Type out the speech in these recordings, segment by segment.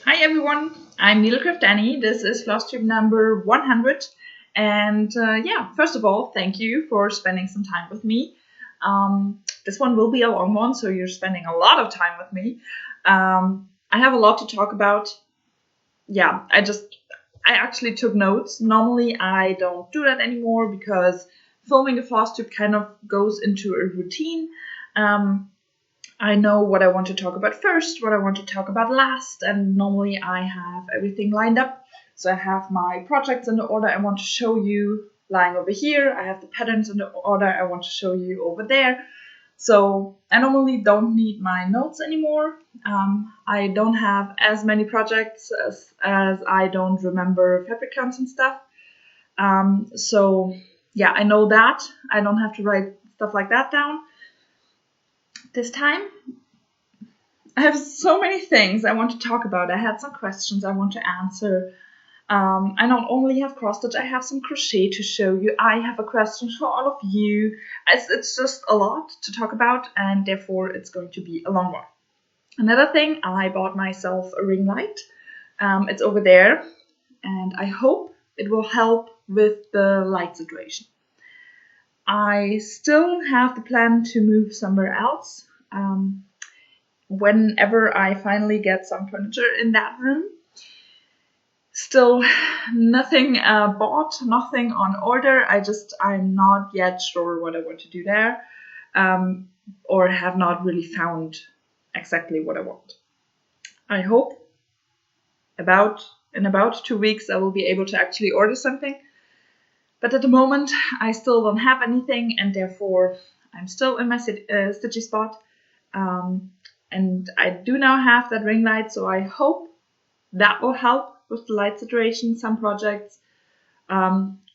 Hi everyone, I'm Needlecraft Annie. This is Flosstube number 100. And yeah, first of all, thank you for spending some time with me. This one will be a long one, so you're spending a lot of time with me. I have a lot to talk about. Yeah, I actually took notes. Normally, I don't do that anymore because filming a Flosstube kind of goes into a routine. Um, I know what I want to talk about first, what I want to talk about last, and normally I have everything lined up. So I have my projects in the order I want to show you lying over here. I have the patterns in the order I want to show you over there. So I normally don't need my notes anymore. I don't have as many projects as I don't remember fabric counts and stuff. So yeah, I know that. I don't have to write stuff like that down this time. I have so many things I want to talk about. I had some questions I want to answer. I not only have cross stitch, I have some crochet to show you. I have a question for all of you. It's just a lot to talk about, and therefore it's going to be a long one. Another thing, I bought myself a ring light. It's over there, and I hope it will help with the light situation. I still have the plan to move somewhere else. Whenever I finally get some furniture in that room. Still nothing bought, nothing on order. I'm not yet sure what I want to do there, or have not really found exactly what I want. I hope in about 2 weeks I will be able to actually order something. But at the moment I still don't have anything, and therefore I'm still in my stitchy spot. And I do now have that ring light, so I hope that will help with the light situation. Some projects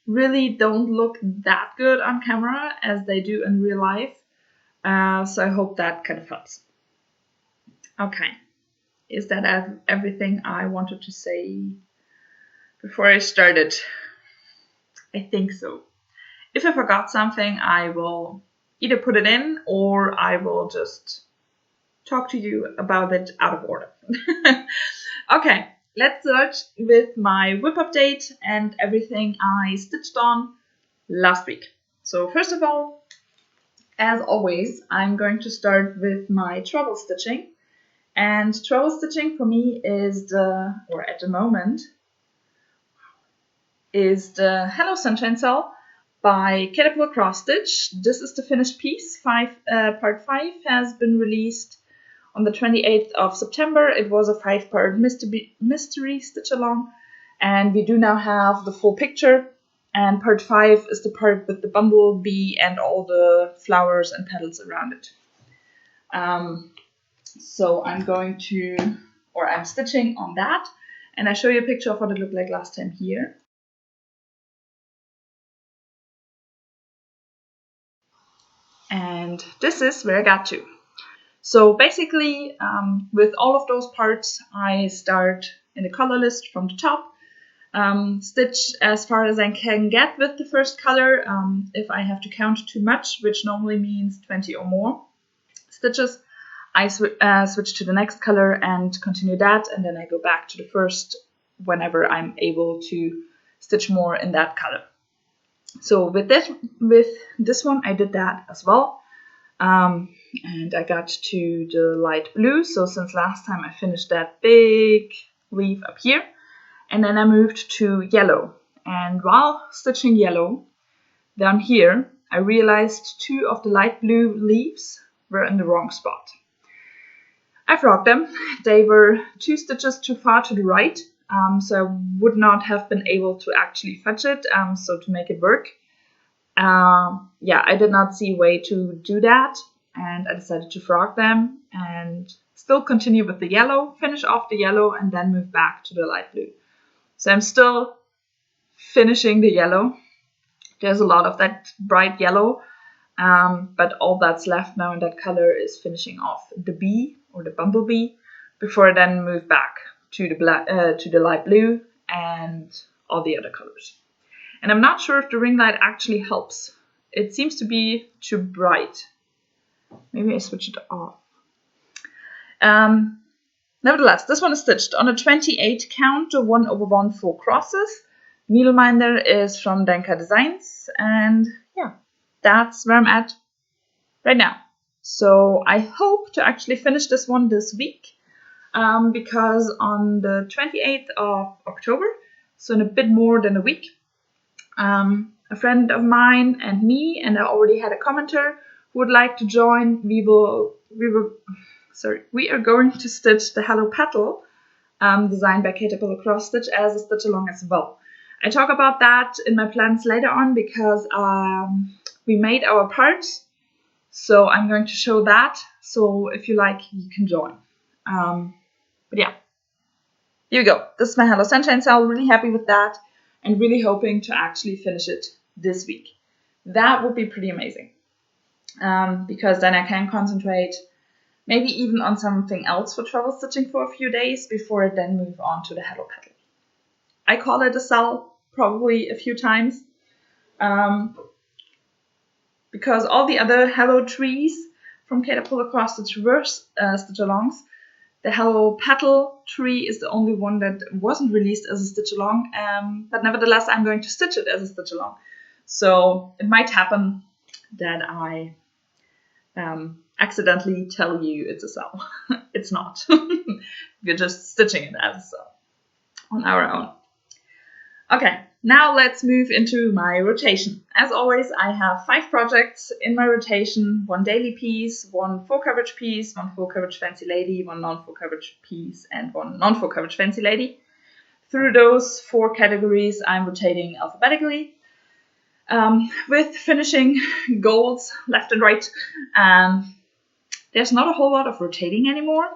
really don't look that good on camera as they do in real life. So I hope that kind of helps. Okay, is that everything I wanted to say before I started? I think so. If I forgot something, I will either put it in or I will just talk to you about it out of order. Okay, let's start with my whip update and everything I stitched on last week. So first of all, as always, I'm going to start with my treble stitching. And treble stitching for me is at the moment, is the Hello Sunshine Cell by Caterpillar Cross Stitch. This is the finished piece. Part 5 has been released on the 28th of September. It was a 5-part mystery stitch along, and we do now have the full picture. And part 5 is the part with the bumblebee and all the flowers and petals around it. So I'm stitching on that, and I show you a picture of what it looked like last time here. And this is where I got to. So basically, with all of those parts, I start in the color list from the top, stitch as far as I can get with the first color. If I have to count too much, which normally means 20 or more stitches, I switch to the next color and continue that, and then I go back to the first whenever I'm able to stitch more in that color. So with this one, I did that as well. And I got to the light blue. So since last time I finished that big leaf up here, and then I moved to yellow. And while stitching yellow down here, I realized 2 of the light blue leaves were in the wrong spot. I frogged them. They were 2 stitches too far to the right, so I would not have been able to actually fetch it, so to make it work. Yeah, I did not see a way to do that, and I decided to frog them and still continue with the yellow, finish off the yellow, and then move back to the light blue. So I'm still finishing the yellow. There's a lot of that bright yellow, but all that's left now in that color is finishing off the bee or the bumblebee before I then move back to the light blue and all the other colors. And I'm not sure if the ring light actually helps. It seems to be too bright. Maybe I switch it off. nevertheless, this one is stitched on a 28 count, 1/1 4 crosses. Needleminder is from Denka Designs, and yeah, that's where I'm at right now. So I hope to actually finish this one this week, because on the 28th of October, so in a bit more than a week, a friend of mine and me, and I already had a commenter who would like to join. We are going to stitch the Hello Petal, designed by Caterpillar Cross Stitch, as a stitch along as well. I talk about that in my plans later on because we made our parts, so I'm going to show that. So if you like, you can join. But yeah, here we go. This is my Hello Sunshine cell. Really happy with that, and really hoping to actually finish it this week. That would be pretty amazing, because then I can concentrate maybe even on something else for travel stitching for a few days before I then move on to the Hello Petal. I call it a cell probably a few times, because all the other Hello trees from Caterpillar Cross Stitch were stitch alongs. The Hello Petal tree is the only one that wasn't released as a stitch along, but nevertheless I'm going to stitch it as a stitch along. So it might happen that I accidentally tell you it's a cell. It's not. We're just stitching it as a cell on our own. Okay, now let's move into my rotation. As always, I have 5 projects in my rotation: 1 daily piece, 1 full coverage piece, 1 full coverage fancy lady, 1 non-full coverage piece, and 1 non-full coverage fancy lady. Through those 4 categories, I'm rotating alphabetically, with finishing goals left and right. There's not a whole lot of rotating anymore.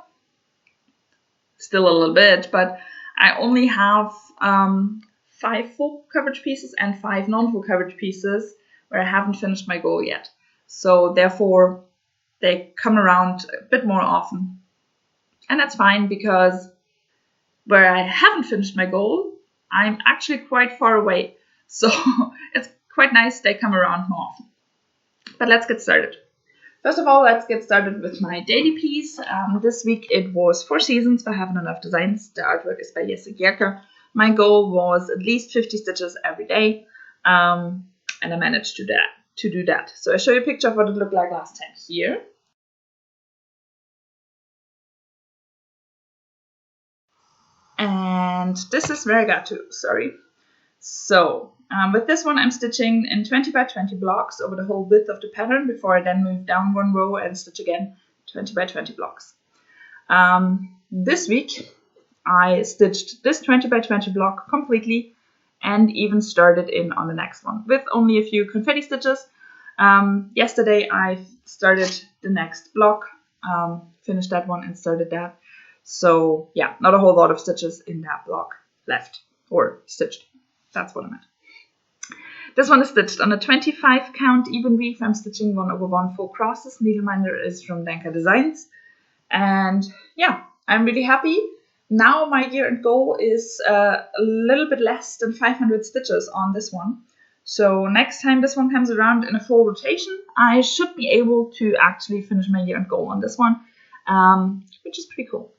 Still a little bit, but I only have 5 full coverage pieces and 5 non-full coverage pieces where I haven't finished my goal yet. So therefore, they come around a bit more often. And that's fine, because where I haven't finished my goal, I'm actually quite far away. So it's quite nice they come around more often. But let's get started. First of all, let's get started with my daily piece. This week it was 4 seasons for Heaven and Earth Designs. The artwork is by Jesse Gierke. My goal was at least 50 stitches every day, and I managed to do that. So I show you a picture of what it looked like last time here. And this is where I got to, sorry. So with this one, I'm stitching in 20 by 20 blocks over the whole width of the pattern before I then move down 1 row and stitch again 20 by 20 blocks. This week, I stitched this 20 by 20 block completely and even started in on the next one with only a few confetti stitches. Yesterday, I started the next block, finished that one and started that. So yeah, not a whole lot of stitches in that block left, or stitched. That's what I meant. This one is stitched on a 25 count even weave. I'm stitching 1/1 4 crosses. Needleminder is from Denka Designs. And yeah, I'm really happy. Now my year-end goal is a little bit less than 500 stitches on this one. So next time this one comes around in a full rotation, I should be able to actually finish my year-end goal on this one, which is pretty cool.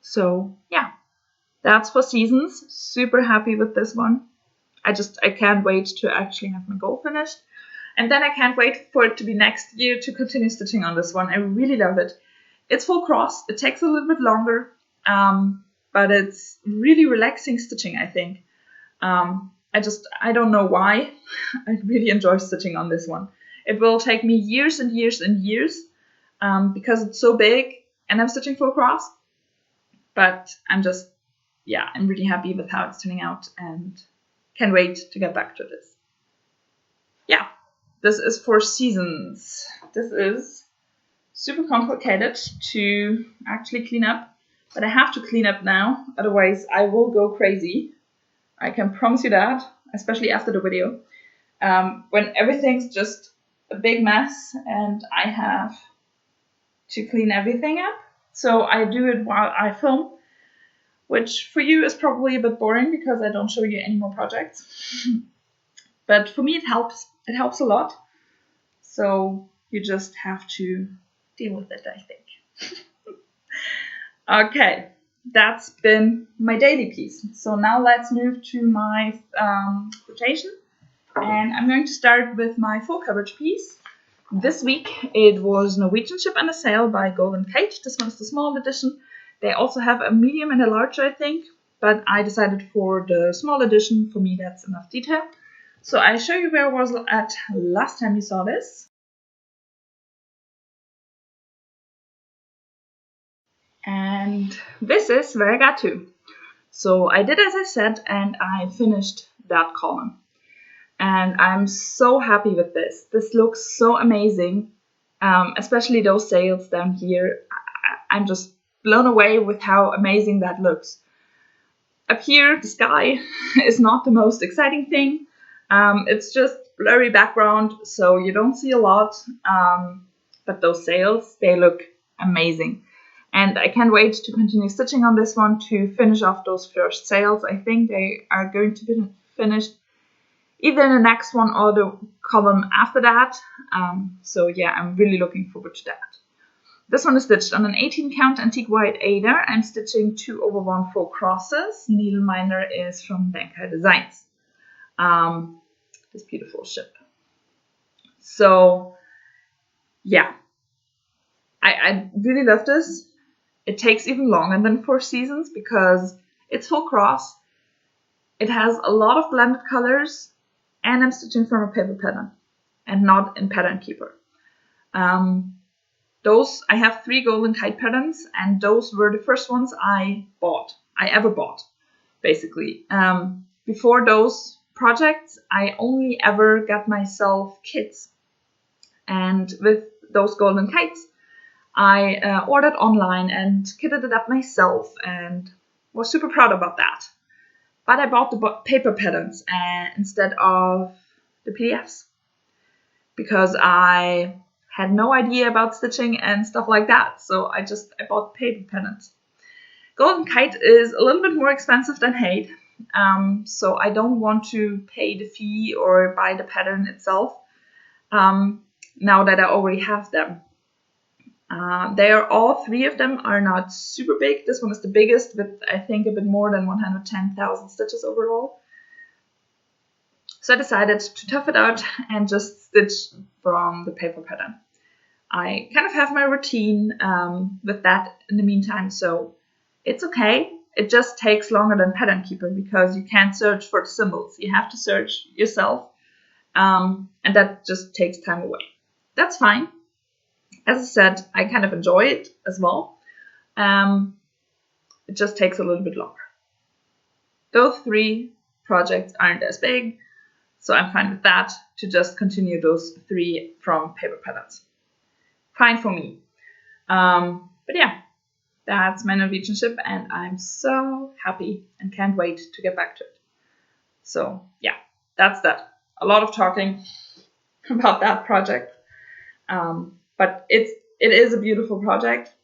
So yeah, that's for seasons. Super happy with this one. I can't wait to actually have my goal finished. And then I can't wait for it to be next year to continue stitching on this one. I really love it. It's full cross. It takes a little bit longer, but it's really relaxing stitching, I think. I don't know why. I really enjoy stitching on this one. It will take me years and years and years, because it's so big and I'm stitching full cross. But I'm really happy with how it's turning out and can't wait to get back to this. Yeah, this is for seasons. This is super complicated to actually clean up, but I have to clean up now, otherwise I will go crazy. I can promise you that, especially after the video, when everything's just a big mess and I have to clean everything up. So I do it while I film, which for you is probably a bit boring because I don't show you any more projects. But for me it helps. It helps a lot. So you just have to deal with it, I think. Okay, that's been my daily piece. So now let's move to my quotation. And I'm going to start with my full coverage piece. This week it was Norwegian Ship and a Sail by Golden Kate. This one is the small edition. They also have a medium and a large, I think, but I decided for the small edition. For me, that's enough detail. So I show you where I was at last time you saw this. And this is where I got to. So I did as I said, and I finished that column. And I'm so happy with this. This looks so amazing, especially those sails down here. I'm just blown away with how amazing that looks. Up here, the sky is not the most exciting thing. It's just blurry background, so you don't see a lot. But those sails, they look amazing. And I can't wait to continue stitching on this one to finish off those first sails. I think they are going to be finished either in the next one or the column after that. So yeah, I'm really looking forward to that. This one is stitched on an 18 count antique white Ader. I'm stitching 2/1 full crosses. Needleminder is from Bankai Designs. This beautiful ship. So yeah, I really love this. It takes even longer than 4 seasons because it's full cross. It has a lot of blended colors, and I'm stitching from a paper pattern and not in Pattern Keeper. I have 3 Golden Kite patterns, and those were the first ones I ever bought, basically. Before those projects, I only ever got myself kits. And with those Golden Kites, I ordered online and kitted it up myself and was super proud about that. But I bought the paper patterns instead of the PDFs because I had no idea about stitching and stuff like that. So I bought paper patterns. Golden Kite is a little bit more expensive than Hate. So I don't want to pay the fee or buy the pattern itself now that I already have them. All 3 of them are not super big. This one is the biggest with, I think, a bit more than 110,000 stitches overall. So I decided to tough it out and just stitch from the paper pattern. I kind of have my routine with that in the meantime, so it's okay. It just takes longer than Pattern Keeper because you can't search for the symbols. You have to search yourself, and that just takes time away. That's fine. As I said, I kind of enjoy it as well. It just takes a little bit longer. Those 3 projects aren't as big, so I'm fine with that to just continue those 3 from paper patterns. Fine for me. But yeah, that's my Norwegian ship, and I'm so happy and can't wait to get back to it. So yeah, that's that. A lot of talking about that project. But it is a beautiful project,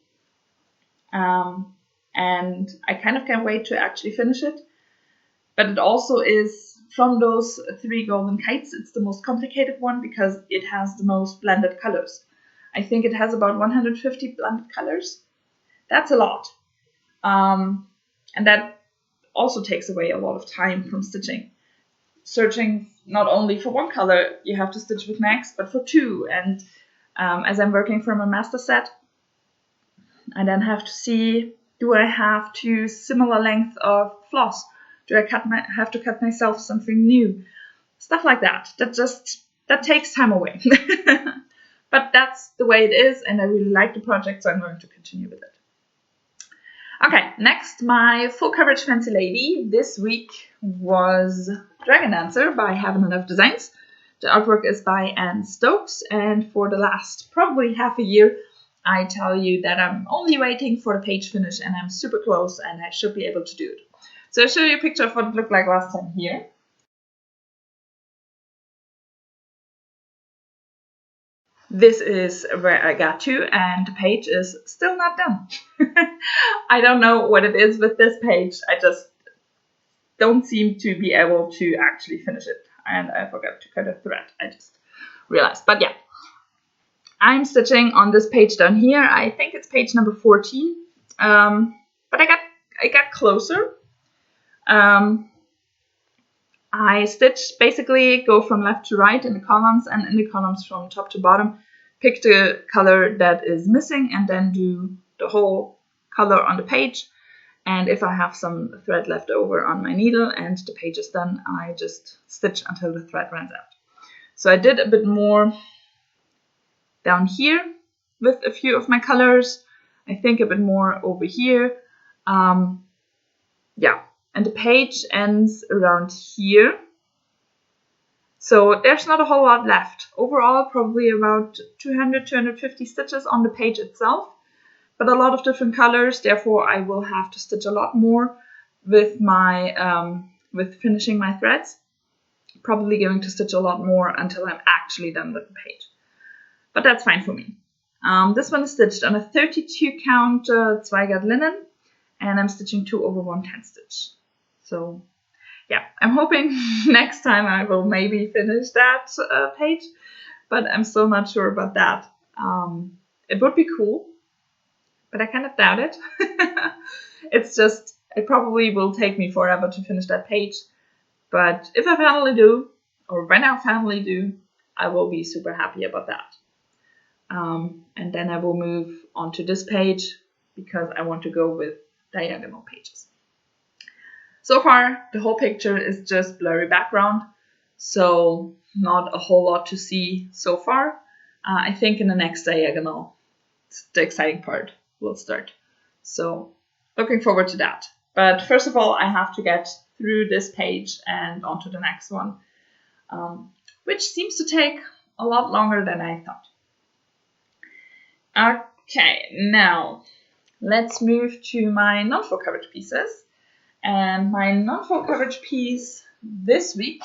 and I kind of can't wait to actually finish it. But it also is, from those 3 Golden Kites, it's the most complicated one because it has the most blended colors. I think it has about 150 blended colors. That's a lot. And that also takes away a lot of time from stitching. Searching not only for 1 color, you have to stitch with next, but for 2. And as I'm working from a master set, I then have to see, do I have 2 similar length of floss? Do I have to cut myself something new? Stuff like that. That takes time away. But that's the way it is, and I really like the project, so I'm going to continue with it. Okay, next, my full coverage fancy lady. This week was Dragon Dancer by Haven't Enough Designs. The artwork is by Anne Stokes, and for the last probably half a year, I tell you that I'm only waiting for the page finish, and I'm super close, and I should be able to do it. So I'll show you a picture of what it looked like last time here. This is where I got to, and the page is still not done. I don't know what it is with this page. I just don't seem to be able to actually finish it. And I forgot to cut a thread. I just realized. But yeah, I'm stitching on this page down here. I think it's page number 14. But I got closer. I stitch, basically go from left to right in the columns, and in the columns from top to bottom, pick the color that is missing and then do the whole color on the page. And if I have some thread left over on my needle and the page is done, I just stitch until the thread runs out. So I did a bit more down here with a few of my colors. I think a bit more over here. Yeah, and the page ends around here. So there's not a whole lot left. Overall, probably about 200, 250 stitches on the page itself, but a lot of different colors. Therefore, I will have to stitch a lot more with my with finishing my threads. Probably going to stitch a lot more until I'm actually done with the page. But that's fine for me. This one is stitched on a 32 count Zweigart linen, and I'm stitching 2 over 1/10 stitch. So yeah, I'm hoping next time I will maybe finish that page, but I'm still not sure about that. It would be cool, but I kind of doubt it. It's just, it probably will take me forever to finish that page. But if I finally do, or when I finally do, I will be super happy about that. And then I will move on to this page because I want to go with diagonal pages. So far, the whole picture is just blurry background, so not a whole lot to see so far. I think in the next diagonal, the exciting part will start. So looking forward to that. But first of all, I have to get through this page and onto the next one, which seems to take a lot longer than I thought. Okay, now let's move to my non-full coverage pieces. And my non-full coverage piece this week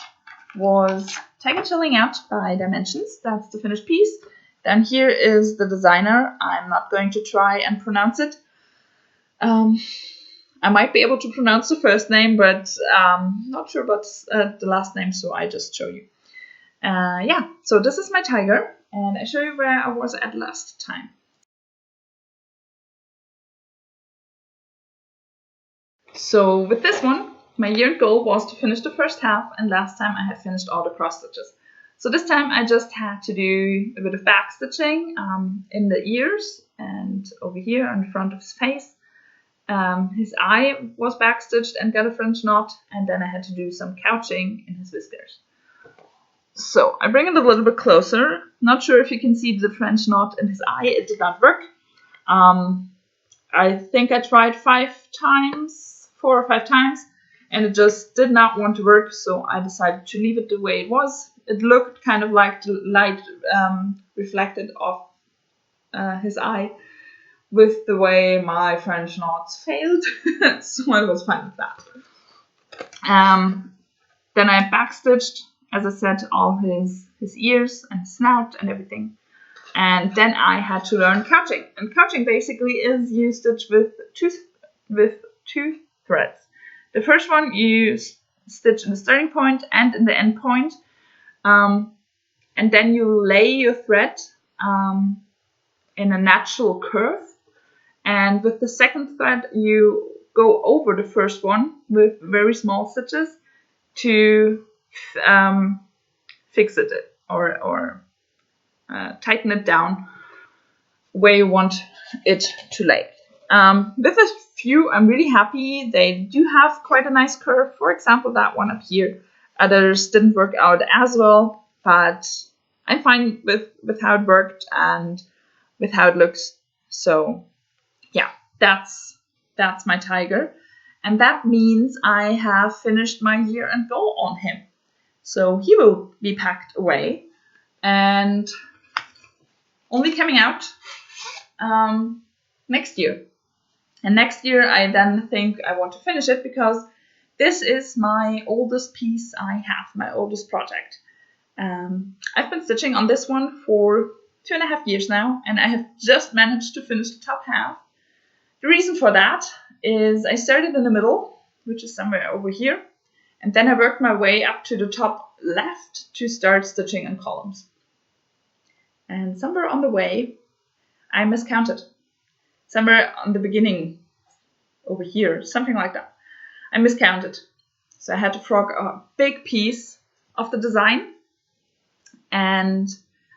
was Tiger Chilling Out by Dimensions. That's the finished piece. Down here is the designer. I'm not going to try and pronounce it. I might be able to pronounce the first name, but not sure about the last name, so I just show you. Yeah, so this is my tiger, and I show you where I was at last time. So with this one, my year goal was to finish the first half, and last time I had finished all the cross stitches. So this time I just had to do a bit of back stitching in the ears and over here on the front of his face. His eye was back stitched and got a French knot, and then I had to do some couching in his whiskers. So I bring it a little bit closer. Not sure if you can see the French knot in his eye. It did not work. I think I tried 4 or 5 times, and it just did not want to work, so I decided to leave it the way it was. It looked kind of like the light reflected off his eye with the way my French knots failed, so I was fine with that. Then I backstitched, as I said, all his ears and snout and everything. And then I had to learn couching. And couching basically is you stitch with two threads. The first one you stitch in the starting point and in the end point. And then you lay your thread in a natural curve. And with the second thread, you go over the first one with very small stitches to fix it or tighten it down where you want it to lay. With a few, I'm really happy. They do have quite a nice curve. For example, that one up here. Others didn't work out as well, but I'm fine with how it worked and with how it looks. So yeah, that's my tiger. And that means I have finished my year and goal on him. So he will be packed away and only coming out next year. And next year I then think I want to finish it because this is my oldest piece I have, my oldest project. I've been stitching on this one for 2.5 years now, and I have just managed to finish the top half. The reason for that is I started in the middle, which is somewhere over here, and then I worked my way up to the top left to start stitching in columns. And somewhere on the way, I miscounted. Somewhere on the beginning over here, something like that. I miscounted. So I had to frog a big piece of the design, and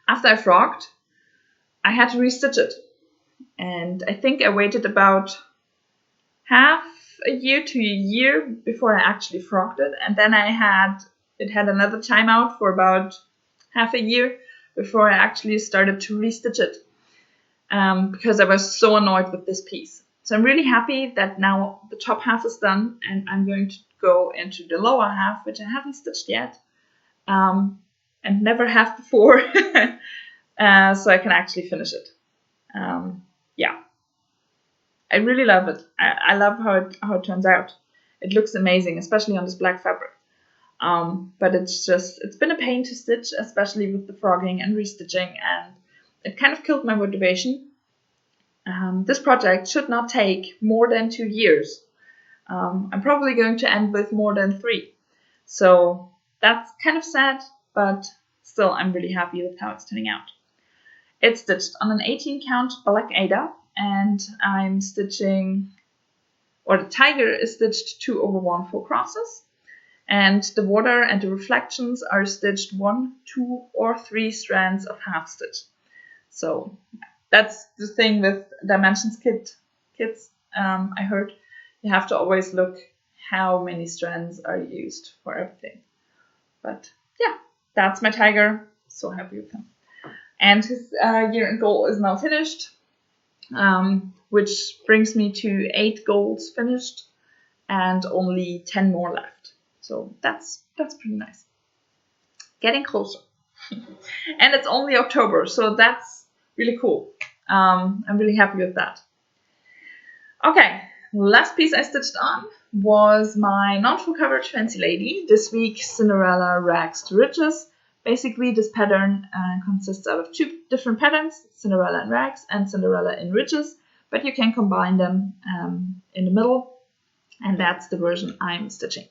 after I frogged, I had to restitch it. And I think I waited about half a year to a year before I actually frogged it, and then it had another timeout for about half a year before I actually started to restitch it, because I was so annoyed with this piece. So I'm really happy that now the top half is done, and I'm going to go into the lower half, which I haven't stitched yet, and never have before, so I can actually finish it. Yeah, I really love it. I love how it turns out. It looks amazing, especially on this black fabric. But it's been a pain to stitch, especially with the frogging and restitching, and it kind of killed my motivation. This project should not take more than 2 years. I'm probably going to end with more than 3. So that's kind of sad, but still I'm really happy with how it's turning out. It's stitched on an 18 count black Ada, and I'm stitching, or the tiger is stitched 2/1 full crosses, and the water and the reflections are stitched 1, 2, or 3 strands of half stitch. So that's the thing with dimensions kits. I heard you have to always look how many strands are used for everything. But yeah, that's my tiger. So happy with him. And his year-end goal is now finished, which brings me to 8 goals finished and only 10 more left. So that's pretty nice. Getting closer. And it's only October, so that's really cool. I'm really happy with that. Okay, last piece I stitched on was my non-full coverage fancy lady. This week, Cinderella Rags to Riches. Basically, this pattern consists out of 2 different patterns, Cinderella in Rags and Cinderella in Riches, but you can combine them in the middle, and that's the version I'm stitching.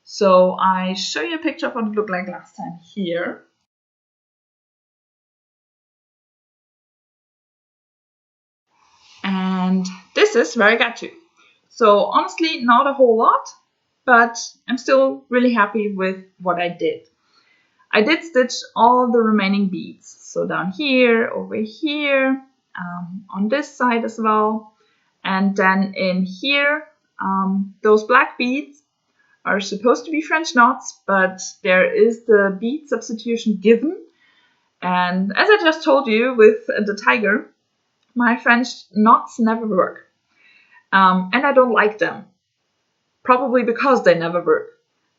So I show you a picture of what it looked like last time here. And this is where I got to. So honestly, not a whole lot, but I'm still really happy with what I did. I did stitch all the remaining beads. So down here, over here, on this side as well. And then in here, those black beads are supposed to be French knots, but there is the bead substitution given. And as I just told you with the tiger, my French knots never work. And I don't like them. Probably because they never work.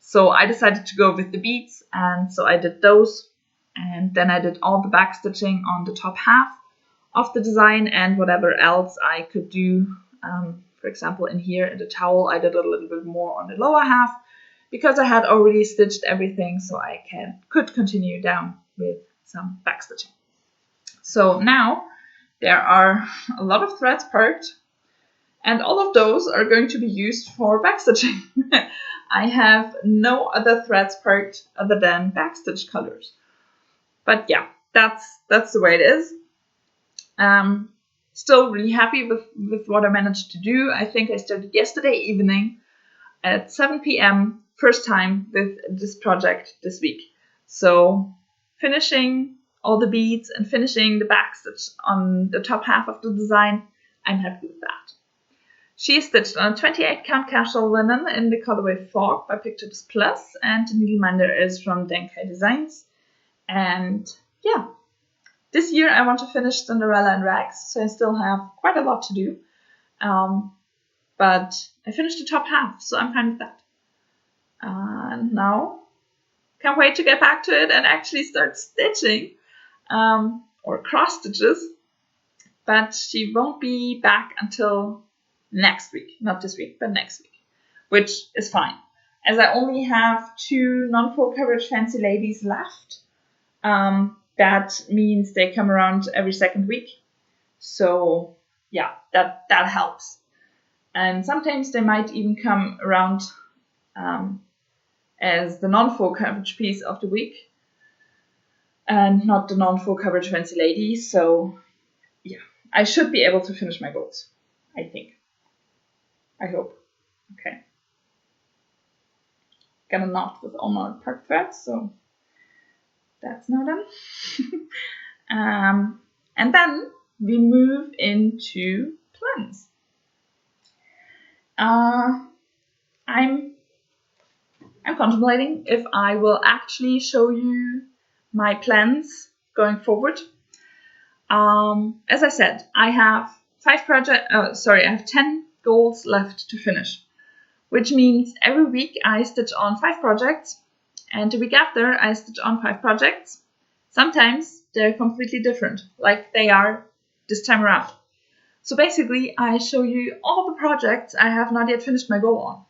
So I decided to go with the beads, and so I did those, and then I did all the back stitching on the top half of the design and whatever else I could do. For example, in here in the towel, I did a little bit more on the lower half because I had already stitched everything, so I could continue down with some back stitching. So now there are a lot of threads parked, and all of those are going to be used for backstitching. I have no other threads parked other than backstitch colors. But yeah, that's the way it is. Still really happy with what I managed to do. I think I started yesterday evening at 7 p.m. first time with this project this week. So finishing all the beads and finishing the backstitch on the top half of the design, I'm happy with that. She is stitched on a 28 count casual linen in the colorway Fog by Pictures Plus, and the needleminder is from Denkai Designs. And yeah, this year I want to finish Cinderella and Rags, so I still have quite a lot to do. But I finished the top half, so I'm fine with that. And now, can't wait to get back to it and actually start stitching, or cross stitches. But she won't be back until next week, not this week, but next week, which is fine, as I only have 2 non-full coverage fancy ladies left. That means they come around every second week, so yeah, that helps. And sometimes they might even come around as the non-full coverage piece of the week and not the non-full coverage fancy lady. So yeah, I should be able to finish my goals, I think. I hope. Okay. Got a knot with all my part threads, so that's now done. And then we move into plans. I'm contemplating if I will actually show you my plans going forward. As I said, I have 10 goals left to finish, which means every week I stitch on 5 projects, and the week after I stitch on 5 projects. Sometimes they're completely different, like they are this time around. So basically, I show you all the projects I have not yet finished my goal on.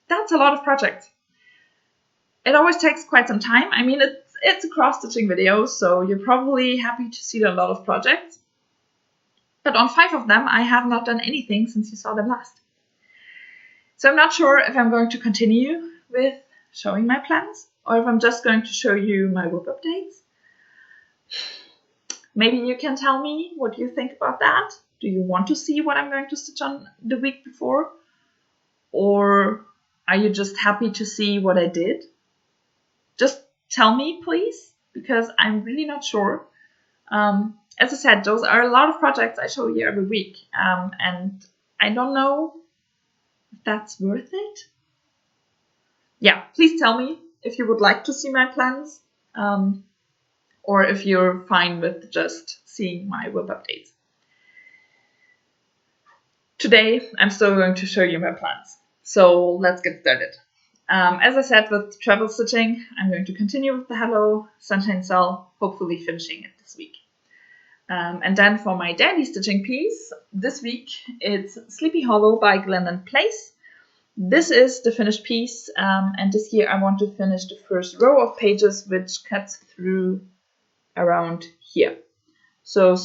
That's a lot of projects. It always takes quite some time. I mean, it's a cross-stitching video, so you're probably happy to see a lot of projects. But on 5 of them, I have not done anything since you saw them last. So I'm not sure if I'm going to continue with showing my plans, or if I'm just going to show you my WIP updates. Maybe you can tell me what you think about that. Do you want to see what I'm going to stitch on the week before? Or are you just happy to see what I did? Just tell me, please, because I'm really not sure. As I said, those are a lot of projects I show you every week, and I don't know if that's worth it. Yeah, please tell me if you would like to see my plans, or if you're fine with just seeing my WIP updates. Today, I'm still going to show you my plans. So let's get started. As I said with travel stitching, I'm going to continue with the Hello Sunshine Cell, hopefully finishing it this week. And then for my daily stitching piece, this week it's Sleepy Hollow by Glen & Place. This is the finished piece, and this year I want to finish the first row of pages, which cuts through around here. So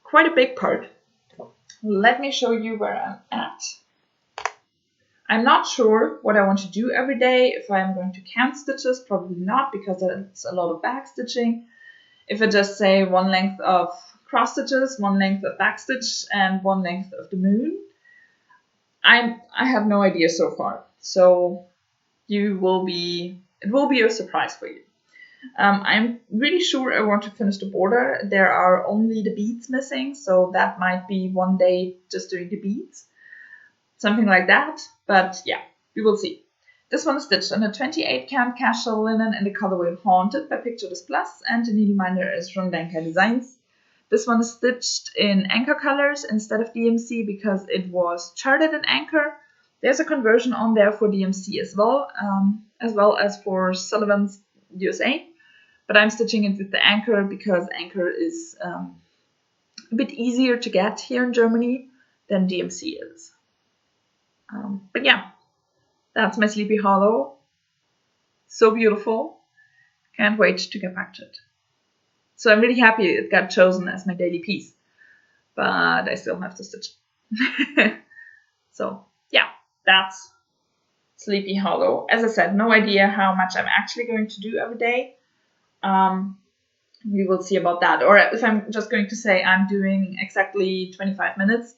quite a big part. Let me show you where I'm at. I'm not sure what I want to do every day. If I'm going to count stitches, probably not, because it's a lot of back stitching. If I just say one length of cross stitches, one length of back stitch, and one length of the moon, I have no idea so far. So it will be a surprise for you. I'm really sure I want to finish the border. There are only the beads missing, so that might be one day just doing the beads. Something like that, but yeah, we will see. This one is stitched on a 28 count casual linen in the colorway Haunted by Picture Plus, and the needleminder is from Dankai Designs. This one is stitched in anchor colors instead of DMC because it was charted in anchor. There's a conversion on there for DMC as well as for Sullivan's USA. But I'm stitching it with the anchor because anchor is a bit easier to get here in Germany than DMC is. But yeah, that's my Sleepy Hollow. So beautiful. Can't wait to get back to it. So I'm really happy it got chosen as my daily piece. But I still have to stitch. So yeah, that's Sleepy Hollow. As I said, no idea how much I'm actually going to do every day. We will see about that. Or if I'm just going to say I'm doing exactly 25 minutes,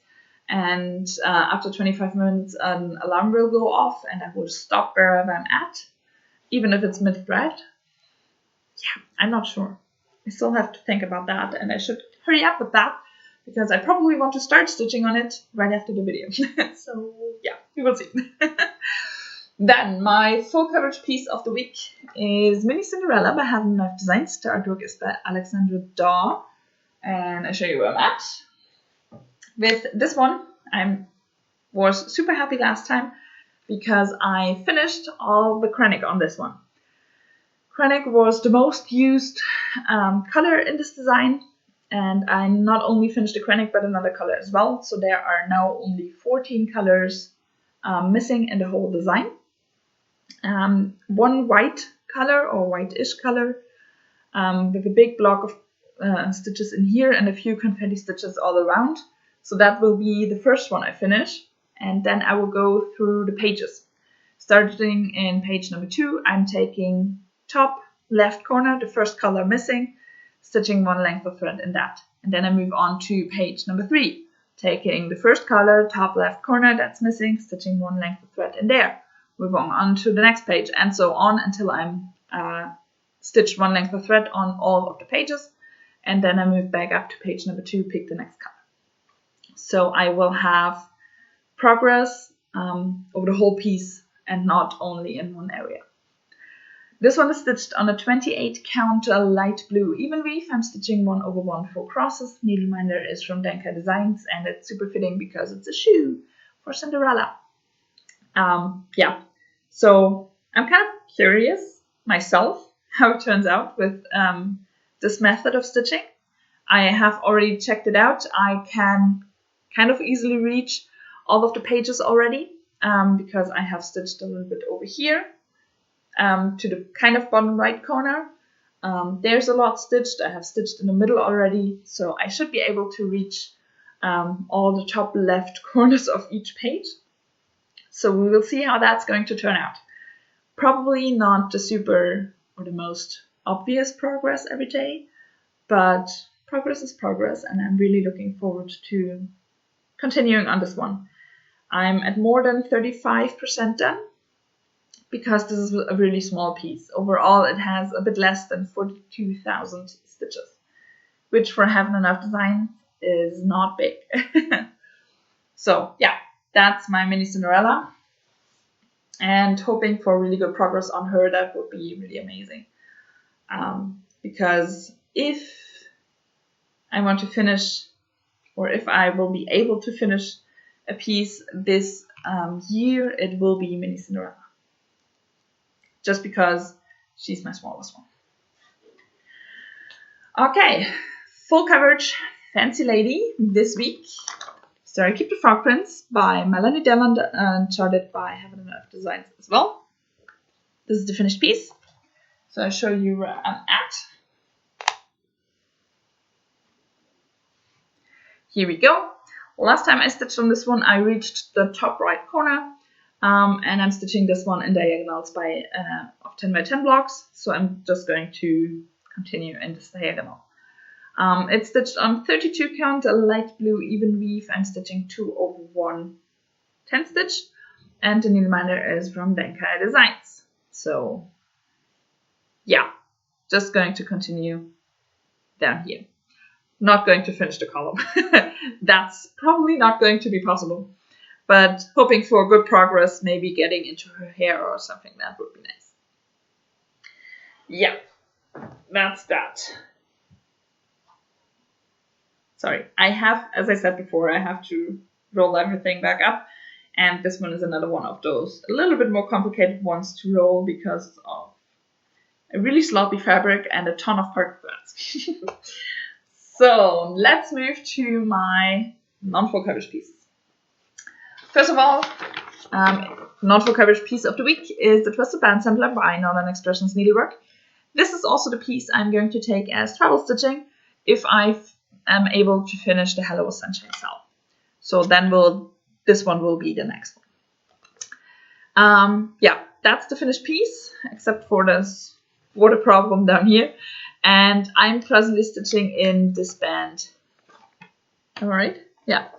and after 25 minutes an alarm will go off and I will stop wherever I'm at, even if it's mid-thread. Yeah, I'm not sure. I still have to think about that, and I should hurry up with that because I probably want to start stitching on it right after the video. So yeah, we will see. Then my full coverage piece of the week is Mini Cinderella by Hand & Knife Designs. The artwork is by Alexandra Daw, and I show you where I'm at. With this one, I was super happy last time because I finished all the Krennic on this one. Krennic was the most used color in this design, and I not only finished the Krennic but another color as well. So there are now only 14 colors missing in the whole design. One white color or whitish color with a big block of stitches in here and a few confetti stitches all around. So that will be the first one I finish, and then I will go through the pages. Starting in page number 2, I'm taking top left corner, the first color missing, stitching one length of thread in that. And then I move on to page number 3, taking the first color, top left corner that's missing, stitching one length of thread in there, moving on to the next page, and so on until I'm stitched one length of thread on all of the pages, and then I move back up to page number 2, pick the next color. So I will have progress over the whole piece and not only in one area. This one is stitched on a 28 count light blue even weave. I'm stitching 1/1 full crosses. Needleminder is from Danka Designs, and it's super fitting because it's a shoe for Cinderella. Yeah, so I'm kind of curious myself how it turns out with this method of stitching. I have already checked it out. I can kind of easily reach all of the pages already because I have stitched a little bit over here to the kind of bottom right corner. There's a lot stitched. I have stitched in the middle already, so I should be able to reach all the top left corners of each page. So we will see how that's going to turn out. Probably not the super or the most obvious progress every day, but progress is progress, and I'm really looking forward to continuing on this one. I'm at more than 35% done because this is a really small piece. Overall, it has a bit less than 42,000 stitches, which for Heaven and Earth Designs is not big. So yeah, that's my mini Cinderella, and hoping for really good progress on her. That would be really amazing, because if I want to finish, or if I will be able to finish a piece this year, it will be mini Cinderella, just because she's my smallest one. Okay, full coverage Fancy Lady this week. Sorry, Keep the Frog Prince by Melanie Deland and charted by Heaven and Earth Designs as well. This is the finished piece. So I'll show you where I'm at. Here we go. Last time I stitched on this one, I reached the top right corner, and I'm stitching this one in diagonals by of 10 by 10 blocks. So I'm just going to continue in this diagonal. It's stitched on 32 count, a light blue even weave. I'm stitching 2/1 10 stitch, and the needleminder is from Danka Designs. So yeah, just going to continue down here. Not going to finish the column. That's probably not going to be possible, but hoping for good progress, maybe getting into her hair or something. That would be nice. Yeah, that's that. Sorry, I have, as I said before, I have to roll everything back up, and this one is another one of those a little bit more complicated ones to roll because of a really sloppy fabric and a ton of part threads. So let's move to my non-full coverage pieces. First of all, non-full coverage piece of the week is the Twisted Band Sampler by Northern Expressions Needlework. This is also the piece I'm going to take as travel stitching if I am able to finish the Hello Sunshine Cell. So then this one will be the next one. Yeah, that's the finished piece, except for this water problem down here. And I'm presently stitching in this band. Alright? Yeah.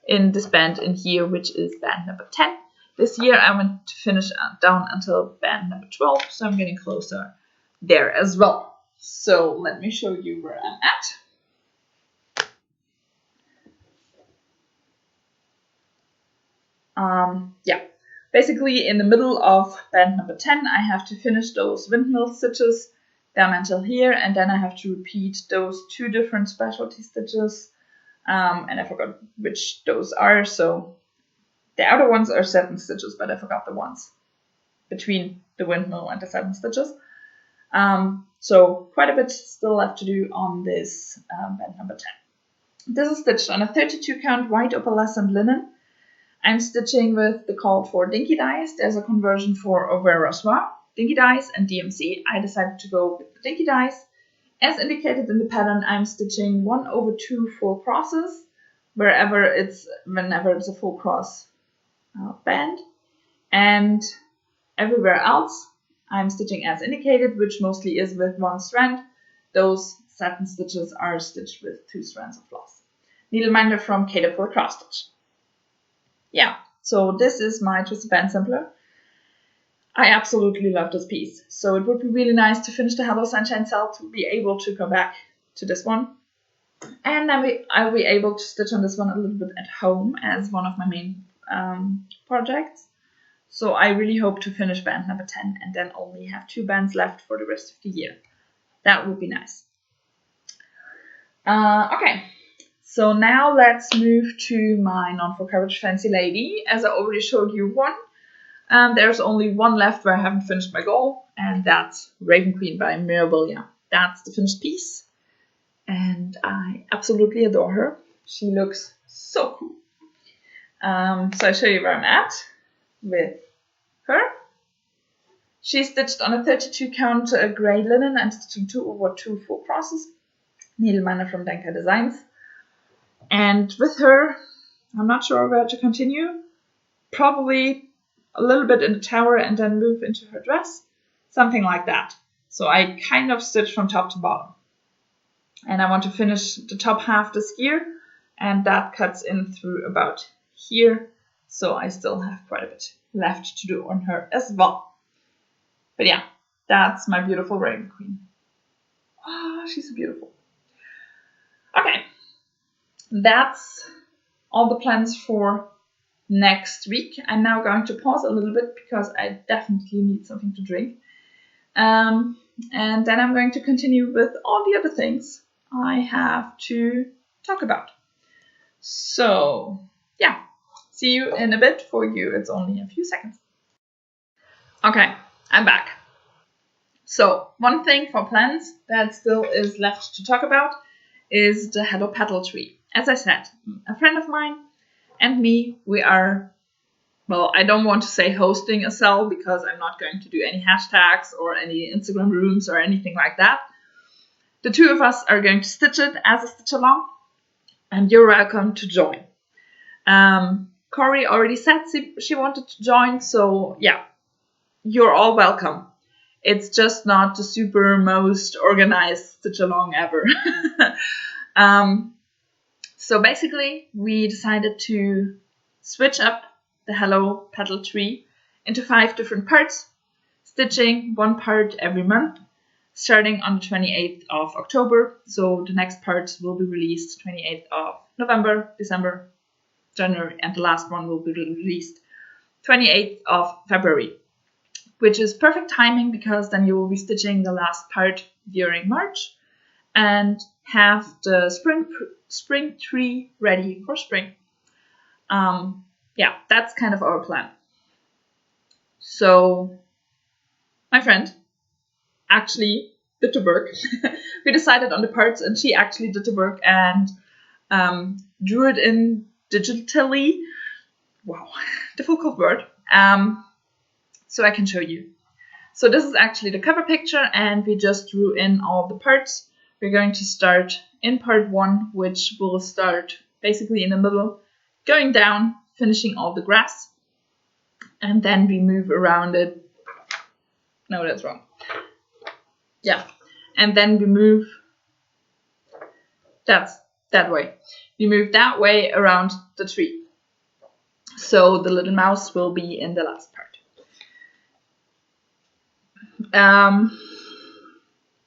In this band in here, which is band number 10. This year I want to finish down until band number 12, so I'm getting closer there as well. So let me show you where I'm at. Yeah, basically in the middle of band number 10, I have to finish those windmill stitches down until here, and then I have to repeat those 2 different specialty stitches, and I forgot which those are. So the outer ones are 7 stitches, but I forgot the ones between the windmill and the 7 stitches. So quite a bit still left to do on this band number 10. This is stitched on a 32 count white opalescent linen. I'm stitching with the called for dinky dies. There's a conversion for Aurora Soir, dinky dies, and DMC. I decided to go with the dinky dies. As indicated in the pattern, I'm stitching 1/2 full crosses whenever it's a full cross band, and everywhere else I'm stitching as indicated, which mostly is with 1 strand. Those satin stitches are stitched with 2 strands of floss. needleminder from Petal for cross stitch. Yeah, so this is my twisted band sampler. I absolutely love this piece. So it would be really nice to finish the Hello Sunshine cell to be able to come back to this one. And then I'll be able to stitch on this one a little bit at home as one of my main projects. So I really hope to finish band number 10 and then only have 2 bands left for the rest of the year. That would be nice. Okay, so now let's move to my non-full coverage Fancy Lady. As I already showed you one, there's only one left where I haven't finished my goal, and that's Raven Queen by Mirabilia. That's the finished piece, and I absolutely adore her. She looks so cool. So I'll show you where I'm at with her. She's stitched on a 32 count grey linen and stitching 2 over 2 full crosses. Needleminder from Denka Designs. And with her, I'm not sure where to continue. Probably a little bit in the tower and then move into her dress. Something like that. So I kind of stitch from top to bottom. And I want to finish the top half this year. And that cuts in through about here. So I still have quite a bit left to do on her as well. But yeah, that's my beautiful Raven Queen. Ah, she's so beautiful. Okay, that's all the plans for next week. I'm now going to pause a little bit because I definitely need something to drink. And then I'm going to continue with all the other things I have to talk about. So, yeah, see you in a bit. For you, it's only a few seconds. Okay, I'm back. So, one thing for plans that still is left to talk about is the Hello Petal tree. As I said, a friend of mine and me, we are, well, I don't want to say hosting a cell because I'm not going to do any hashtags or any Instagram rooms or anything like that. The 2 of us are going to stitch it as a stitch along, and you're welcome to join. Corey already said she wanted to join, so yeah, you're all welcome. It's just not the super most organized stitch along ever. So basically, we decided to switch up the Hello Petal tree into 5 different parts, stitching 1 part every month, starting on the 28th of October. So the next parts will be released 28th of November, December, January, and the last one will be released 28th of February, which is perfect timing because then you will be stitching the last part during March and have the spring tree ready for spring. Yeah, that's kind of our plan. So my friend actually did the work. We decided on the parts and she actually did the work and drew it in digitally. Wow, difficult word. So I can show you. So this is actually the cover picture and we just drew in all the parts. We're going to start in part 1, which will start basically in the middle, going down, finishing all the grass, and then we move around it. No, that's wrong. Yeah, and then we move, that's that way. We move that way around the tree. So the little mouse will be in the last part.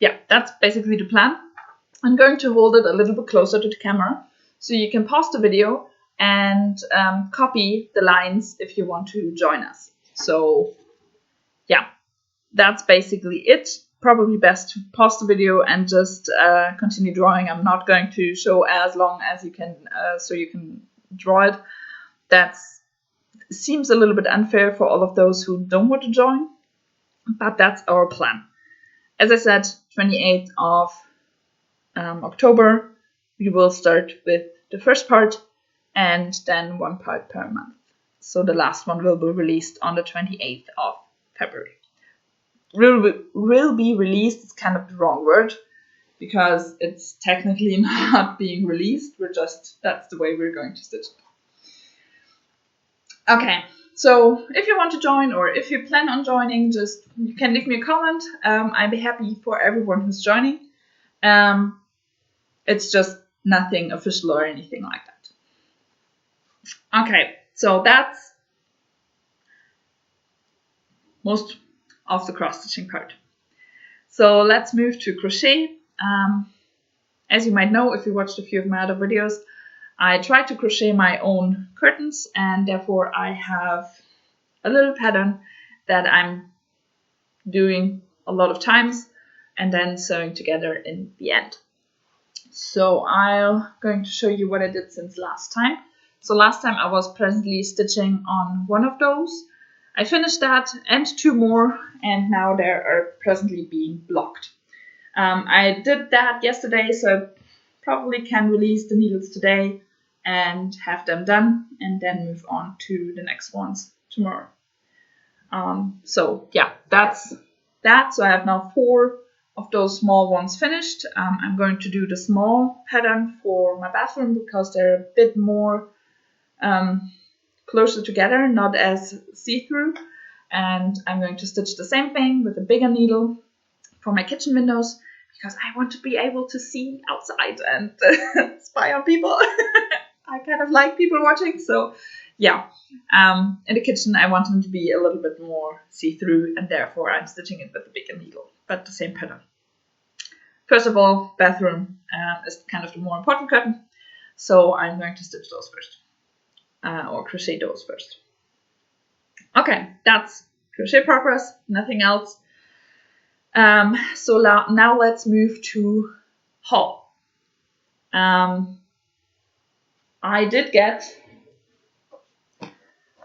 Yeah, that's basically the plan. I'm going to hold it a little bit closer to the camera so you can pause the video and copy the lines if you want to join us. So yeah, that's basically it. Probably best to pause the video and just continue drawing. I'm not going to show as long as you can, so you can draw it. That seems a little bit unfair for all of those who don't want to join, but that's our plan. As I said, 28th of October, we will start with the first part and then 1 part per month. So the last one will be released on the 28th of February. Will be released is kind of the wrong word because it's technically not being released. That's the way we're going to stitch it. Okay, so if you want to join or if you plan on joining, you can leave me a comment. I'd be happy for everyone who's joining. It's just nothing official or anything like that. Okay, so that's most of the cross stitching part. So let's move to crochet. As you might know, if you watched a few of my other videos, I try to crochet my own curtains, and therefore I have a little pattern that I'm doing a lot of times and then sewing together in the end. So I'm going to show you what I did since last time. So last time I was presently stitching on one of those. I finished that and two more, and now they are presently being blocked. I did that yesterday, so I probably can release the needles today and have them done, and then move on to the next ones tomorrow. So yeah, that's that. So I have now 4 of those small ones finished. I'm going to do the small pattern for my bathroom because they're a bit more closer together, not as see-through. And I'm going to stitch the same thing with a bigger needle for my kitchen windows, because I want to be able to see outside and spy on people. I kind of like people watching, so yeah. In the kitchen, I want them to be a little bit more see-through, and therefore I'm stitching it with a bigger needle, but the same pattern. First of all, bathroom is kind of the more important curtain, so I'm going to stitch those first, or crochet those first. Okay, that's crochet progress, nothing else. So now let's move to haul. I did get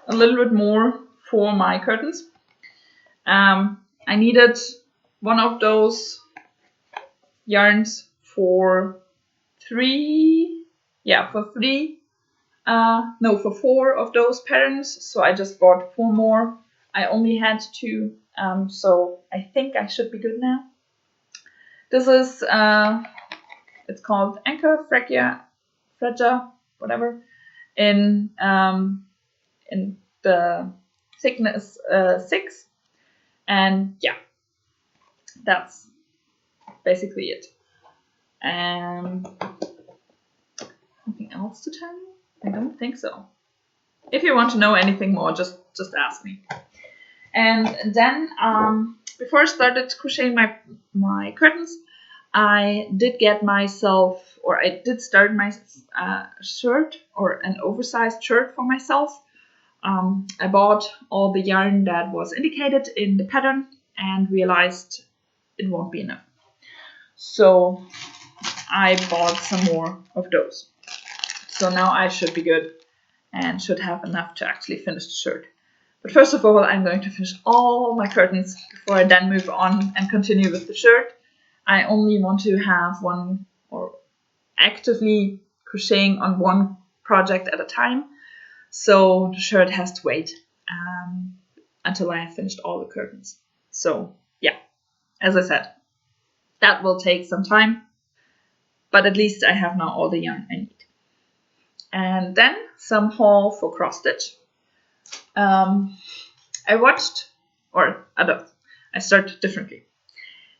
a little bit more for my curtains. I needed one of those yarns for 4 of those patterns, so I just bought 4 more. I only had 2, so I think I should be good now. This is it's called Anchor Fregia, whatever, in the thickness 6, and yeah, that's basically it. Something else to tell you? I don't think so. If you want to know anything more, just ask me. And then before I started crocheting my curtains, I did start my shirt, or an oversized shirt for myself. I bought all the yarn that was indicated in the pattern and realized it won't be enough. So I bought some more of those. So now I should be good and should have enough to actually finish the shirt. But first of all, I'm going to finish all my curtains before I then move on and continue with the shirt. I only want to have one, or actively crocheting on one project at a time. So the shirt has to wait until I have finished all the curtains. So yeah, as I said, that will take some time, but at least I have now all the yarn I need. And then some haul for cross stitch. I started differently.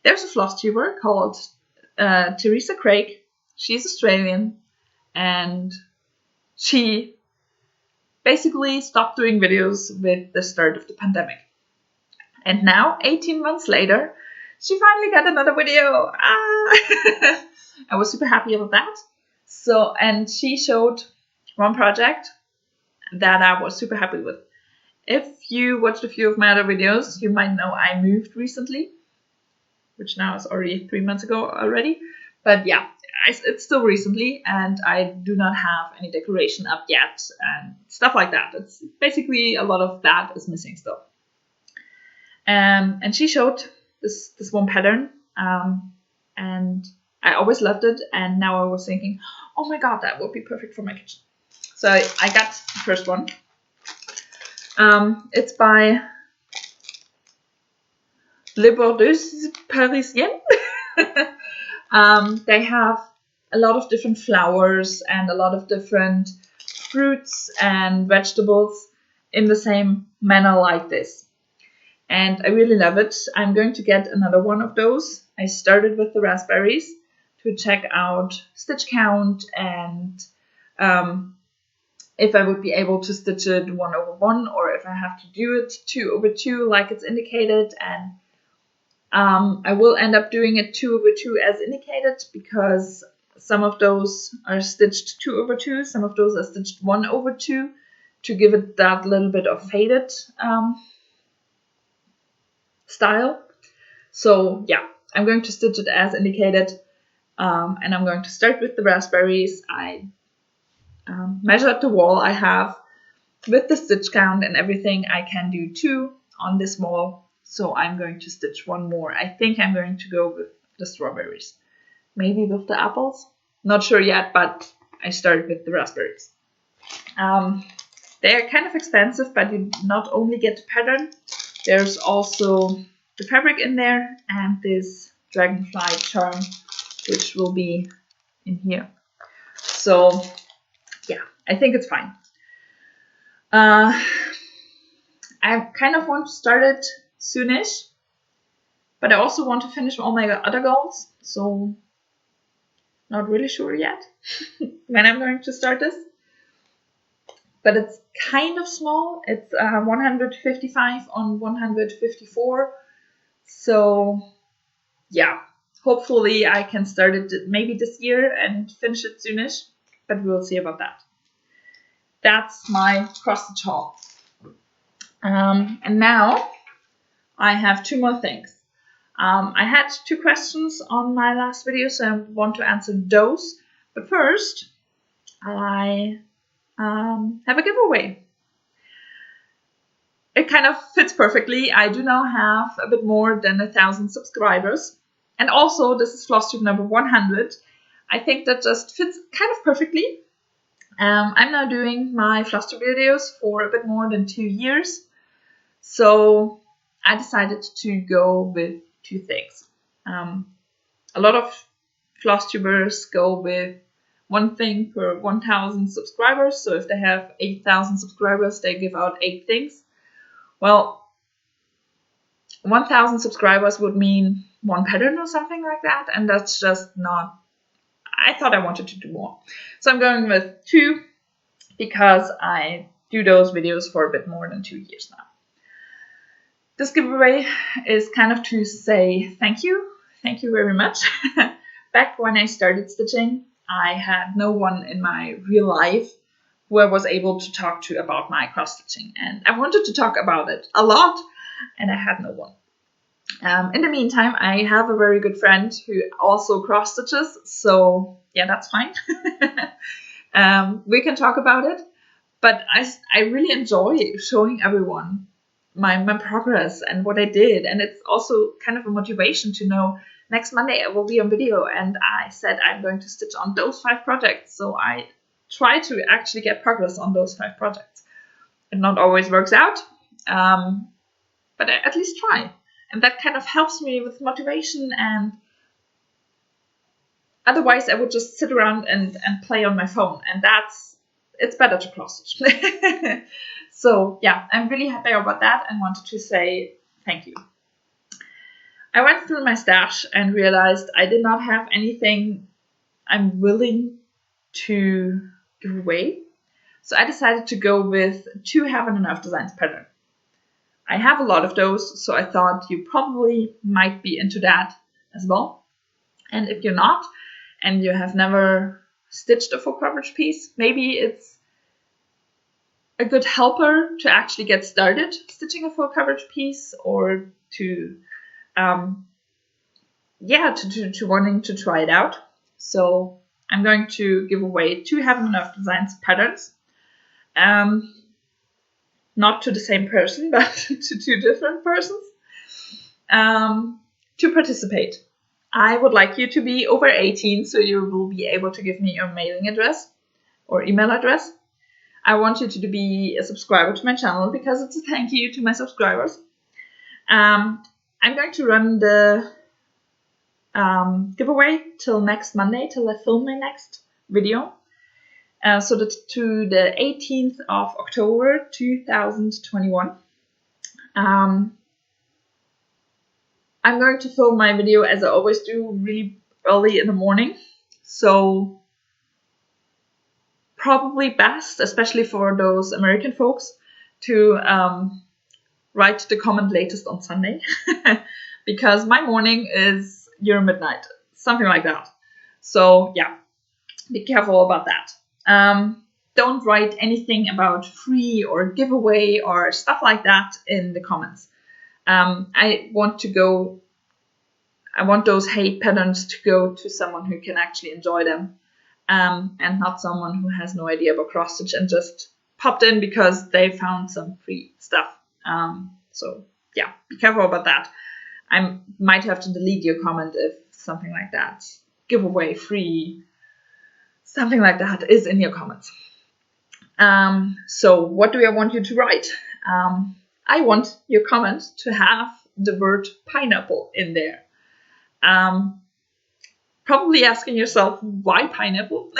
There's a Flosstuber called Teresa Craig. She's Australian, and she basically stopped doing videos with the start of the pandemic. And now, 18 months later, she finally got another video. I was super happy about that. So, and she showed one project that I was super happy with. If you watched a few of my other videos, you might know I moved recently, which now is already 3 months ago already. But yeah, it's still recently, and I do not have any decoration up yet and stuff like that. It's basically a lot of that is missing still. And she showed this one pattern, and I always loved it. And now I was thinking, oh my god, that would be perfect for my kitchen. So I got the first one. It's by Les Bordeuses Parisiennes. They have a lot of different flowers and a lot of different fruits and vegetables in the same manner like this. And I really love it. I'm going to get another one of those. I started with the raspberries to check out stitch count and if I would be able to stitch it 1/1 or if I have to do it 2/2 like it's indicated. And I will end up doing it 2/2 as indicated because some of those are stitched 2/2, some of those are stitched 1/2 to give it that little bit of faded style. So yeah, I'm going to stitch it as indicated, and I'm going to start with the raspberries. I measured the wall I have with the stitch count and everything. I can do 2 on this wall, so I'm going to stitch 1 more. I think I'm going to go with the strawberries, maybe with the apples, not sure yet, but I started with the raspberries. They're kind of expensive, but you not only get the pattern, there's also the fabric in there and this dragonfly charm, which will be in here. So yeah, I think it's fine. I kind of want to start it soonish, but I also want to finish all my other goals, so not really sure yet when I'm going to start this. But it's kind of small. It's 155 on 154. So yeah, hopefully I can start it maybe this year and finish it soonish, but we'll see about that. That's my cross stitch haul. And now I have 2 more things. I had 2 questions on my last video, so I want to answer those. But first, I have a giveaway. It kind of fits perfectly. I do now have a bit more than 1,000 subscribers. And also, this is Flosstube number 100. I think that just fits kind of perfectly. I'm now doing my Flosstube videos for a bit more than 2 years. So I decided to go with 2 things. A lot of Flosstubers go with 1 thing per 1,000 subscribers. So if they have 8,000 subscribers, they give out 8 things. Well, 1,000 subscribers would mean 1 pattern or something like that, and that's just not. I thought I wanted to do more. So I'm going with 2 because I do those videos for a bit more than 2 years now. This giveaway is kind of to say thank you. Thank you very much. Back when I started stitching, I had no one in my real life who I was able to talk to about my cross stitching. And I wanted to talk about it a lot, and I had no one. In the meantime, I have a very good friend who also cross stitches, so yeah, that's fine. We can talk about it, but I really enjoy showing everyone my progress and what I did, and it's also kind of a motivation to know next Monday I will be on video, and I said I'm going to stitch on those 5 projects, so I try to actually get progress on those 5 projects. It not always works out, but I at least try. And that kind of helps me with motivation, and otherwise I would just sit around and play on my phone, and it's better to cross stitch. So yeah, I'm really happy about that and wanted to say thank you. I went through my stash and realized I did not have anything I'm willing to give away. So I decided to go with 2 Haven't Enough Designs pattern. I have a lot of those, so I thought you probably might be into that as well. And if you're not, and you have never stitched a full coverage piece, maybe it's a good helper to actually get started stitching a full coverage piece, or to wanting to try it out. So I'm going to give away 2 Haven't Enough Designs patterns. Not to the same person, but to 2 different persons, to participate. I would like you to be over 18, so you will be able to give me your mailing address or email address. I want you to be a subscriber to my channel because it's a thank you to my subscribers. I'm going to run the giveaway till next Monday, till I film my next video. So that's to the 18th of October 2021. I'm going to film my video as I always do really early in the morning. So probably best, especially for those American folks, to write the comment latest on Sunday. Because my morning is your midnight, something like that. So yeah, be careful about that. Don't write anything about free or giveaway or stuff like that in the comments. I want those hate patterns to go to someone who can actually enjoy them, and not someone who has no idea about cross stitch and just popped in because they found some free stuff. So yeah, be careful about that. I might have to delete your comment if something like that, giveaway, free, something like that is in your comments. So what do I want you to write? I want your comment to have the word pineapple in there. Probably asking yourself, why pineapple?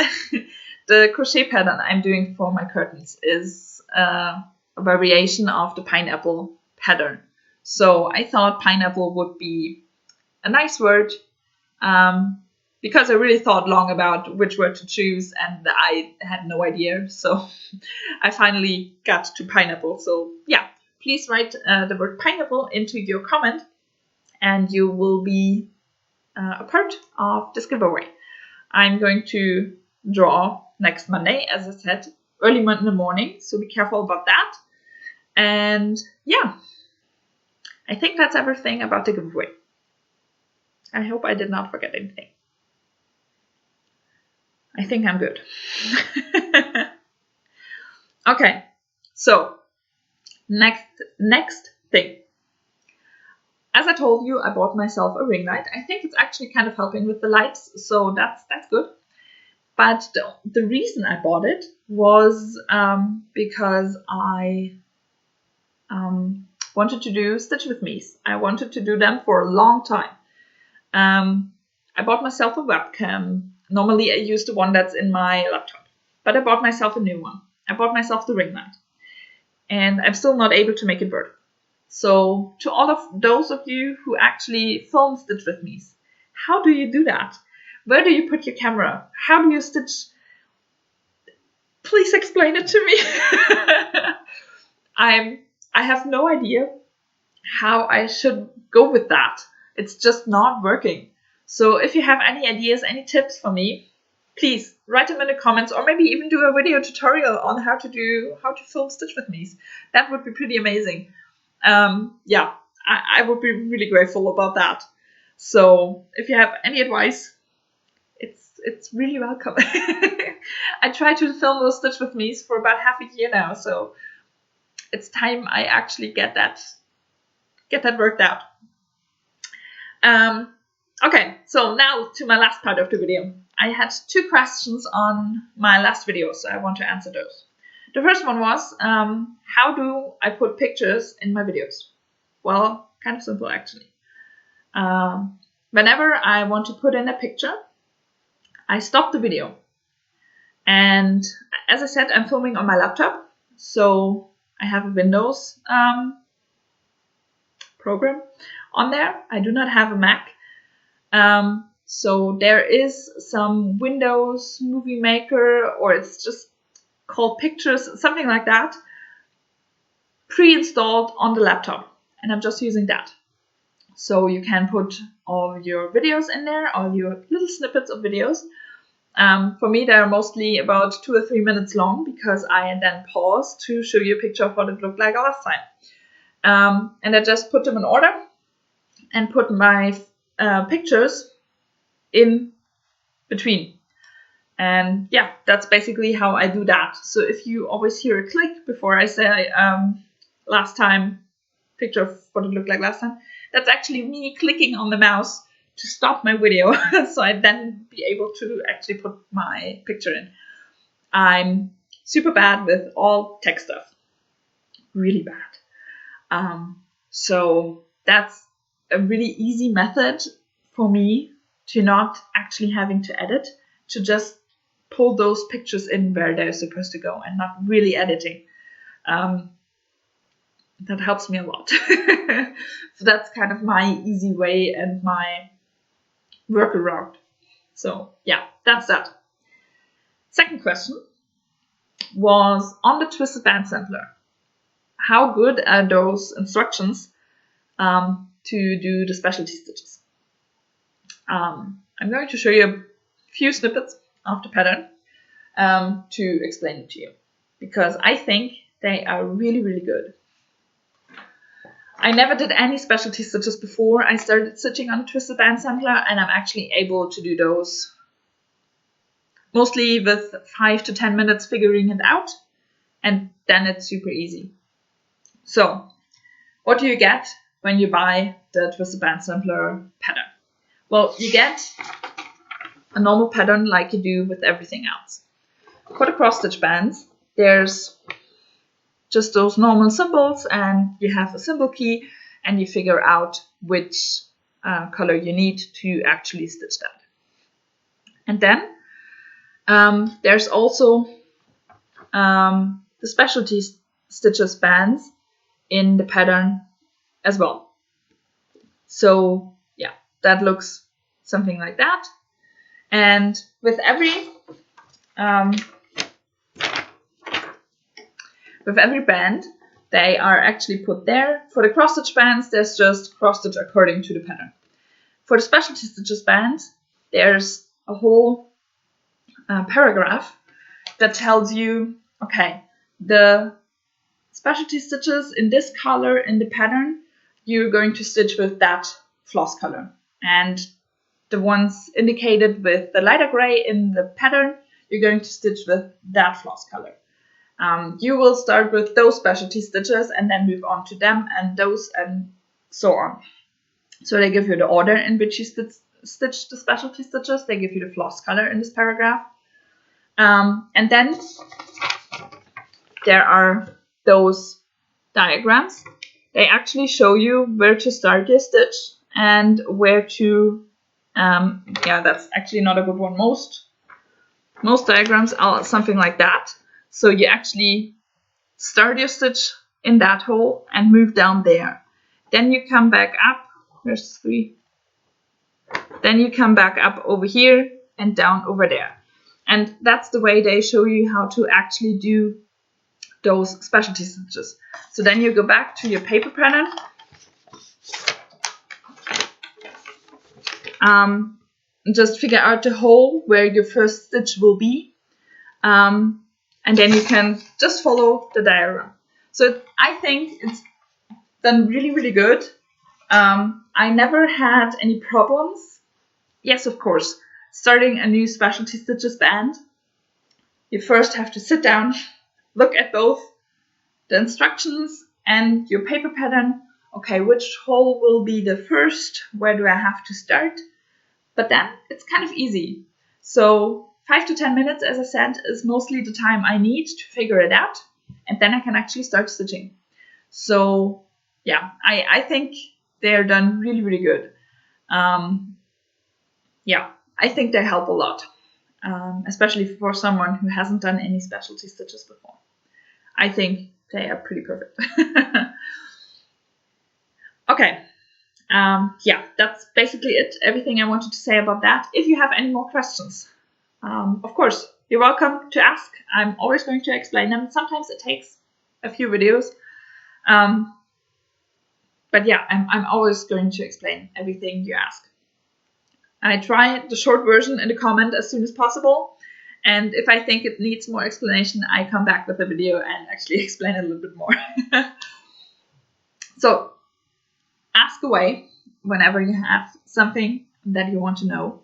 The crochet pattern I'm doing for my curtains is a variation of the pineapple pattern. So I thought pineapple would be a nice word, because I really thought long about which word to choose and I had no idea. So I finally got to pineapple. So yeah, please write the word pineapple into your comment and you will be a part of this giveaway. I'm going to draw next Monday, as I said, early in the morning. So be careful about that. And yeah, I think that's everything about the giveaway. I hope I did not forget anything. I think I'm good. Okay, so next thing. As I told you, I bought myself a ring light. I think it's actually kind of helping with the lights, so that's good. But the reason I bought it was because I wanted to do stitch with me's. I wanted to do them for a long time. I bought myself a webcam. Normally I use the one that's in my laptop, but I bought myself a new one. I bought myself the ring light, and I'm still not able to make it work. So to all of those of you who actually film stitch with me, how do you do that? Where do you put your camera? How do you stitch? Please explain it to me. I have no idea how I should go with that. It's just not working. So if you have any ideas, any tips for me, please write them in the comments, or maybe even do a video tutorial on how to film stitch with me. That would be pretty amazing. Yeah, I would be really grateful about that. So if you have any advice, it's really welcome. I try to film those stitch with me for about half a year now, so it's time I actually get that worked out. Okay, so now to my last part of the video. I had 2 questions on my last video, so I want to answer those. The first one was, how do I put pictures in my videos? Well, kind of simple actually. Whenever I want to put in a picture, I stop the video. And as I said, I'm filming on my laptop, so I have a Windows program on there. I do not have a Mac. So there is some Windows Movie Maker, or it's just called Pictures, something like that, pre-installed on the laptop, and I'm just using that. So you can put all your videos in there, all your little snippets of videos. For me, they're mostly about 2 or 3 minutes long, because I then pause to show you a picture of what it looked like last time. And I just put them in order and put my pictures in between. And yeah, that's basically how I do that. So if you always hear a click before I say last time, picture of what it looked like last time, that's actually me clicking on the mouse to stop my video, so I then be able to actually put my picture in. I'm super bad with all tech stuff, really bad. So that's a really easy method for me to not actually having to edit, to just pull those pictures in where they're supposed to go and not really editing. That helps me a lot. So that's kind of my easy way and my workaround. So yeah, that's that. Second question was on the twisted band sampler. How good are those instructions to do the specialty stitches? I'm going to show you a few snippets of the pattern to explain it to you, because I think they are really, really good. I never did any specialty stitches before I started stitching on a twisted band sampler, and I'm actually able to do those mostly with 5 to 10 minutes figuring it out, and then it's super easy. So, what do you get when you buy the twisted band sampler pattern? Well, you get a normal pattern like you do with everything else. For the cross stitch bands, there's just those normal symbols, and you have a symbol key, and you figure out which color you need to actually stitch that. And then there's also the specialty stitches bands in the pattern as well. So yeah, that looks something like that. And with every band, they are actually put there. For the cross stitch bands, there's just cross stitch according to the pattern. For the specialty stitches bands, there's a whole paragraph that tells you, okay, the specialty stitches in this color in the pattern, you're going to stitch with that floss color. And the ones indicated with the lighter gray in the pattern, you're going to stitch with that floss color. You will start with those specialty stitches and then move on to them and those and so on. So they give you the order in which you stitch the specialty stitches. They give you the floss color in this paragraph. And then there are those diagrams. They actually show you where to start your stitch and where to, yeah, that's actually not a good one. Most diagrams are something like that. So you actually start your stitch in that hole and move down there. Then you come back up, there's 3. Then you come back up over here and down over there. And that's the way they show you how to actually do those specialty stitches. So then you go back to your paper pattern. Just figure out the hole where your first stitch will be. And then you can just follow the diagram. So I think it's done really, really good. I never had any problems. Yes, of course, starting a new specialty stitches band, you first have to sit down, look at both the instructions and your paper pattern. Okay, which hole will be the first? Where do I have to start? But then it's kind of easy. So 5 to 10 minutes, as I said, is mostly the time I need to figure it out. And then I can actually start stitching. So yeah, I think they're done really, really good. Yeah, I think they help a lot, especially for someone who hasn't done any specialty stitches before. I think they are pretty perfect. Okay, yeah, that's basically it. Everything I wanted to say about that. If you have any more questions, of course, you're welcome to ask. I'm always going to explain them. Sometimes it takes a few videos. But yeah, I'm always going to explain everything you ask. I try the short version in the comment as soon as possible. And if I think it needs more explanation, I come back with a video and actually explain it a little bit more. So ask away whenever you have something that you want to know.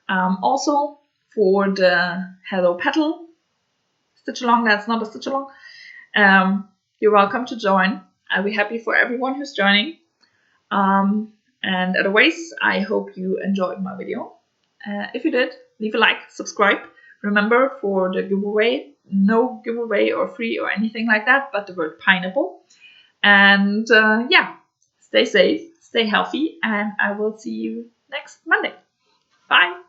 Also, for the Hello Petal stitch along, that's not a stitch along, you're welcome to join. I'll be happy for everyone who's joining. And otherwise, I hope you enjoyed my video. If you did, leave a like, subscribe. Remember, for the giveaway, no giveaway or free or anything like that, but the word pineapple. And yeah, stay safe, stay healthy, and I will see you next Monday. Bye!